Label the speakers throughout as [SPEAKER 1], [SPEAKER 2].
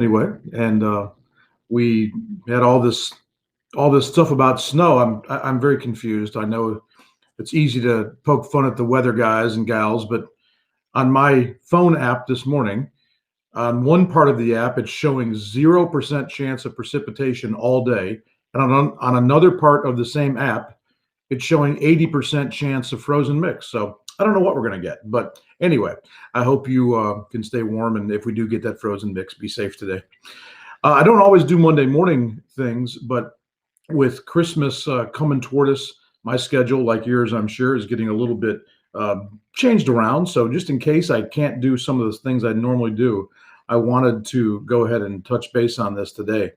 [SPEAKER 1] anyway, and we had all this stuff about snow. I'm very confused. I know it's easy to poke fun at the weather guys and gals, but on my phone app this morning, on one part of the app, it's showing 0% chance of precipitation all day, and on another part of the same app, it's showing 80% chance of frozen mix. So I don't know what we're going to get, but anyway, I hope you can stay warm, and if we do get that frozen mix, be safe today. I don't always do Monday morning things, but with Christmas coming toward us, my schedule, like yours, I'm sure, is getting a little bit changed around. So just in case I can't do some of those things I normally do, I wanted to go ahead and touch base on this today.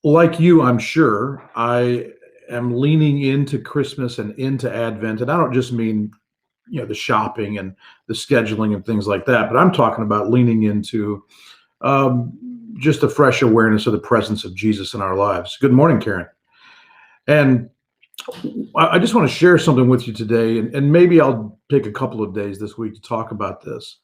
[SPEAKER 1] Like you, I'm sure, I am leaning into Christmas and into Advent. And I don't just mean, the shopping and the scheduling and things like that, but I'm talking about leaning into just a fresh awareness of the presence of Jesus in our lives. Good morning, Karen. And I just want to share something with you today, and maybe I'll pick a couple of days this week to talk about this.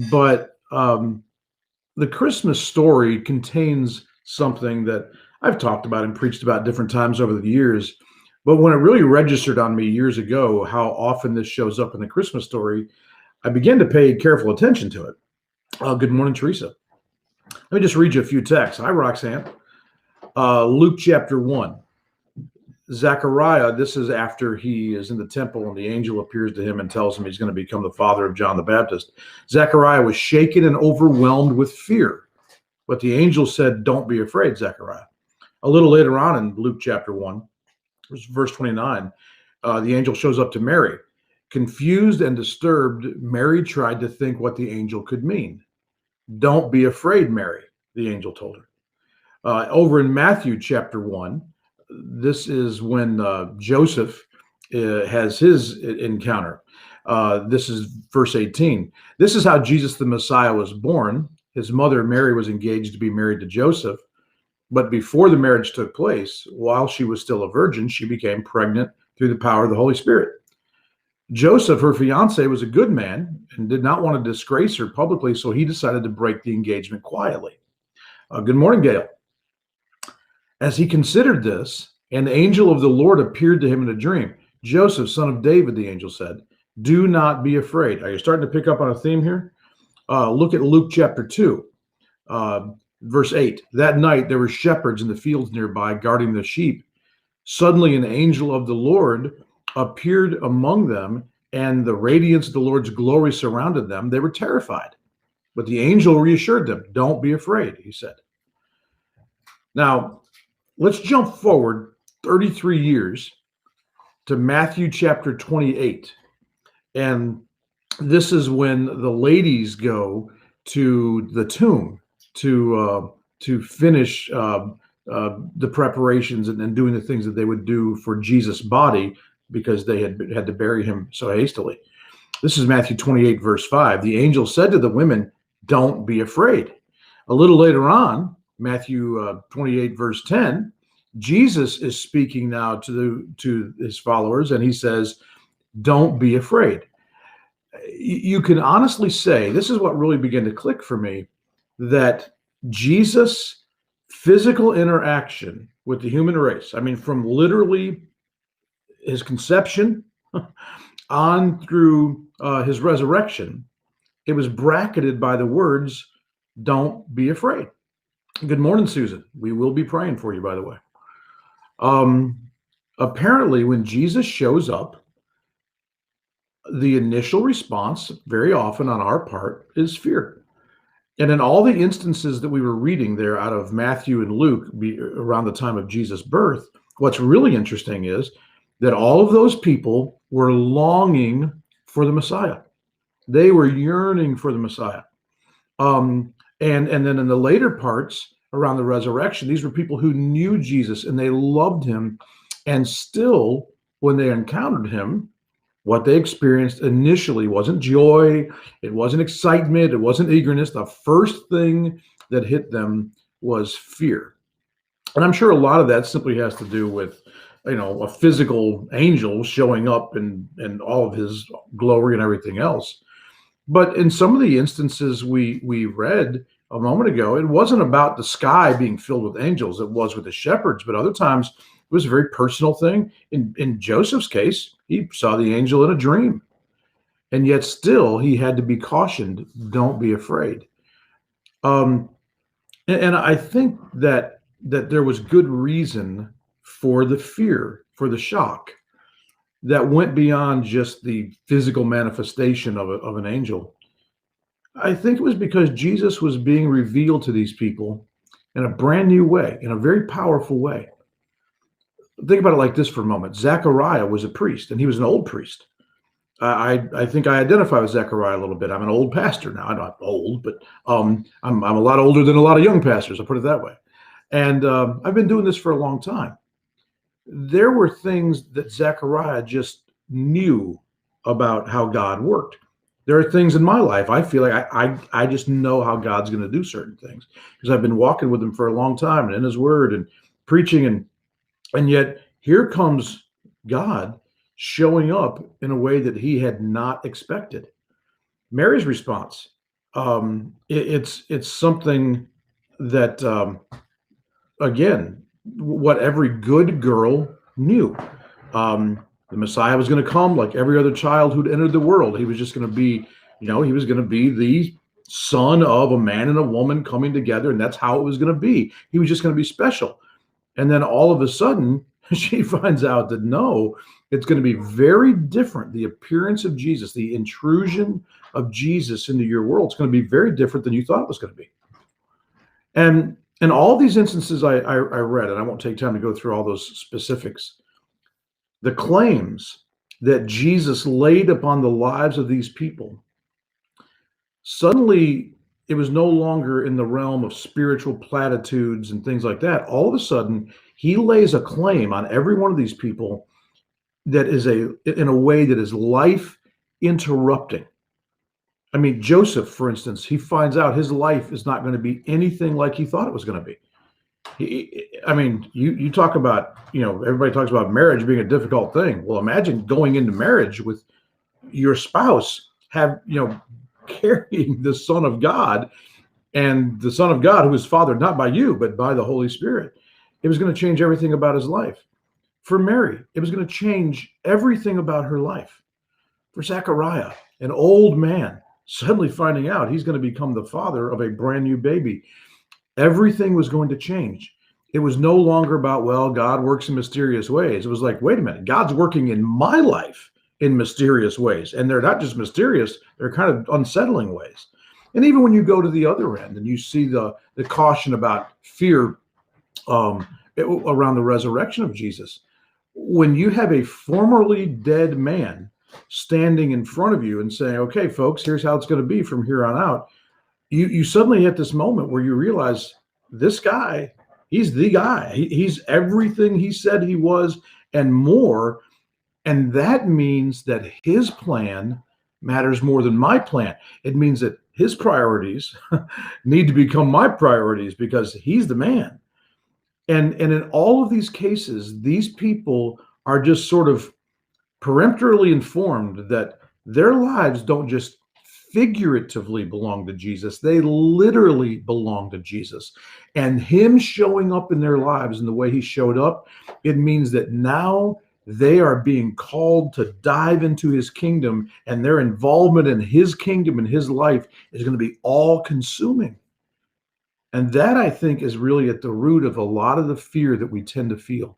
[SPEAKER 1] But the Christmas story contains something that I've talked about and preached about different times over the years. But when it really registered on me years ago, how often this shows up in the Christmas story, I began to pay careful attention to it. Good morning, Teresa. Let me just read you a few texts. Hi, Roxanne. Luke chapter 1. Zechariah, this is after he is in the temple and the angel appears to him and tells him he's going to become the father of John the Baptist. Zechariah was shaken and overwhelmed with fear. But the angel said, "Don't be afraid, Zechariah." A little later on in Luke chapter 1, verse 29, the angel shows up to Mary. Confused and disturbed, Mary tried to think what the angel could mean. "Don't be afraid, Mary," the angel told her. Over in Matthew chapter 1, this is when Joseph has his encounter. This is verse 18. This is how Jesus the Messiah was born. His mother, Mary, was engaged to be married to Joseph. But before the marriage took place, while she was still a virgin, she became pregnant through the power of the Holy Spirit. Joseph, her fiance, was a good man and did not want to disgrace her publicly, so he decided to break the engagement quietly. Good morning, Gail. As he considered this, an angel of the Lord appeared to him in a dream. "Joseph, son of David," the angel said, "do not be afraid." Are you starting to pick up on a theme here? Look at Luke chapter 2, verse 8. "That night there were shepherds in the fields nearby guarding the sheep. Suddenly an angel of the Lord appeared among them, and the radiance of the Lord's glory surrounded them. They were terrified. But the angel reassured them. 'Don't be afraid,' he said." Now, let's jump forward 33 years to Matthew chapter 28. And this is when the ladies go to the tomb to finish the preparations and doing the things that they would do for Jesus' body because they had to bury him so hastily. This is Matthew 28, verse 5. The angel said to the women, "Don't be afraid." A little later on, Matthew 28, verse 10, Jesus is speaking now to his followers, and he says, "Don't be afraid." You can honestly say, this is what really began to click for me, that Jesus' physical interaction with the human race, I mean, from literally his conception on through his resurrection, it was bracketed by the words, "Don't be afraid." Good morning, Susan. We will be praying for you, by the way. Apparently, when Jesus shows up, the initial response, very often on our part, is fear. And in all the instances that we were reading there out of Matthew and Luke around the time of Jesus' birth, what's really interesting is that all of those people were longing for the Messiah. They were yearning for the Messiah. And then in the later parts around the resurrection, these were people who knew Jesus and they loved him. And still, when they encountered him, what they experienced initially wasn't joy, it wasn't excitement, it wasn't eagerness. The first thing that hit them was fear. And I'm sure a lot of that simply has to do with, a physical angel showing up in all of his glory and everything else. But in some of the instances we read, a moment ago, it wasn't about the sky being filled with angels. It was with the shepherds, but other times it was a very personal thing. In Joseph's case, he saw the angel in a dream, and yet still he had to be cautioned. Don't be afraid. Um, and I think that there was good reason for the fear, for the shock that went beyond just the physical manifestation of an angel. I think it was because Jesus was being revealed to these people in a brand new way, in a very powerful way. Think about it like this for a moment. Zechariah was a priest, and he was an old priest. I think I identify with Zechariah a little bit. I'm an old pastor now. I'm not old, but I'm a lot older than a lot of young pastors. I'll put it that way. And I've been doing this for a long time. There were things that Zechariah just knew about how God worked. There are things in my life I feel like I just know how God's going to do certain things because I've been walking with him for a long time and in his word and preaching, and yet here comes God showing up in a way that he had not expected. Mary's response, it's something that again, what every good girl knew. The Messiah was going to come like every other child who'd entered the world. He was just going to be, he was going to be the son of a man and a woman coming together, and that's how it was going to be. He was just going to be special. And then all of a sudden, she finds out that no, it's going to be very different. The appearance of Jesus, the intrusion of Jesus into your world, is going to be very different than you thought it was going to be. And in all these instances I read, and I won't take time to go through all those specifics, the claims that Jesus laid upon the lives of these people, suddenly it was no longer in the realm of spiritual platitudes and things like that. All of a sudden, he lays a claim on every one of these people that is in a way that is life interrupting. I mean, Joseph, for instance, he finds out his life is not going to be anything like he thought it was going to be. You talk about, everybody talks about marriage being a difficult thing. Well, imagine going into marriage with your spouse, carrying the Son of God, and the Son of God who is fathered not by you, but by the Holy Spirit. It was going to change everything about his life. For Mary, it was going to change everything about her life. For Zechariah, an old man, suddenly finding out he's going to become the father of a brand new baby, everything was going to change. It was no longer about, well, God works in mysterious ways. It was like, wait a minute, God's working in my life in mysterious ways. And they're not just mysterious, they're kind of unsettling ways. And even when you go to the other end and you see the caution about fear around the resurrection of Jesus, when you have a formerly dead man standing in front of you and saying, okay, folks, here's how it's going to be from here on out, you suddenly hit this moment where you realize this guy, he's the guy. He's everything he said he was and more. And that means that his plan matters more than my plan. It means that his priorities need to become my priorities because he's the man. And in all of these cases, these people are just sort of peremptorily informed that their lives don't just figuratively belong to Jesus, they literally belong to Jesus. And him showing up in their lives in the way he showed up, it means that now they are being called to dive into his kingdom, and their involvement in his kingdom and his life is going to be all consuming. And that, I think, is really at the root of a lot of the fear that we tend to feel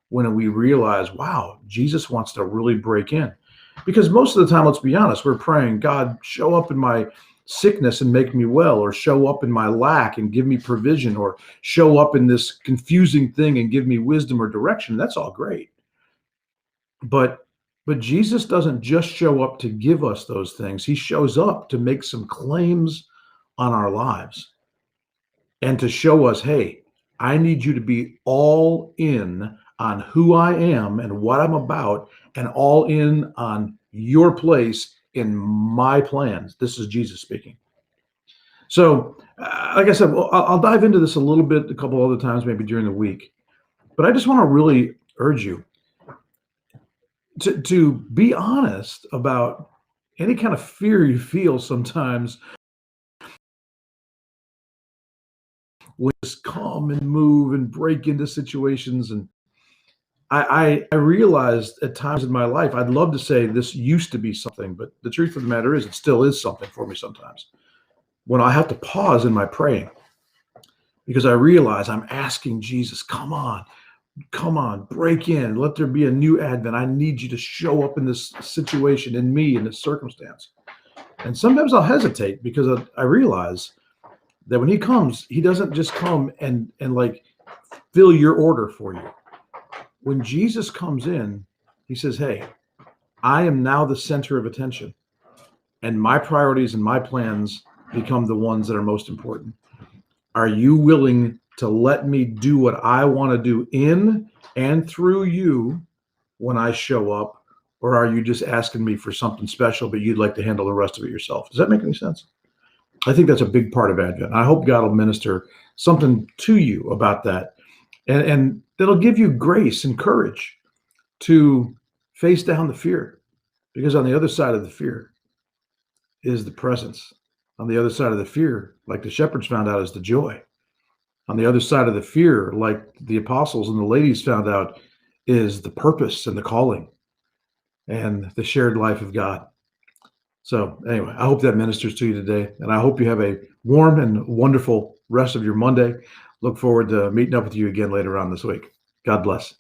[SPEAKER 1] when we realize, wow, Jesus wants to really break in. Because most of the time, let's be honest, we're praying, God, show up in my sickness and make me well, or show up in my lack and give me provision, or show up in this confusing thing and give me wisdom or direction. That's all great. But Jesus doesn't just show up to give us those things. He shows up to make some claims on our lives and to show us, hey, I need you to be all in on who I am and what I'm about, and all in on your place in my plans. This is Jesus speaking. So, like I said, I'll dive into this a little bit a couple other times, maybe during the week. But I just want to really urge you to be honest about any kind of fear you feel sometimes will just come and move and break into situations. And I realized at times in my life, I'd love to say this used to be something, but the truth of the matter is it still is something for me sometimes. When I have to pause in my praying because I realize I'm asking Jesus, come on, break in. Let there be a new advent. I need you to show up in this situation, in me, in this circumstance. And sometimes I'll hesitate because I realize that when he comes, he doesn't just come and like fill your order for you. When Jesus comes in, he says, hey, I am now the center of attention, and my priorities and my plans become the ones that are most important. Are you willing to let me do what I want to do in and through you when I show up? Or are you just asking me for something special, but you'd like to handle the rest of it yourself? Does that make any sense? I think that's a big part of Advent. I hope God will minister something to you about that. And that'll give you grace and courage to face down the fear. Because on the other side of the fear is the presence. On the other side of the fear, like the shepherds found out, is the joy. On the other side of the fear, like the apostles and the ladies found out, is the purpose and the calling and the shared life of God. So anyway, I hope that ministers to you today, and I hope you have a warm and wonderful rest of your Monday. Look forward to meeting up with you again later on this week. God bless.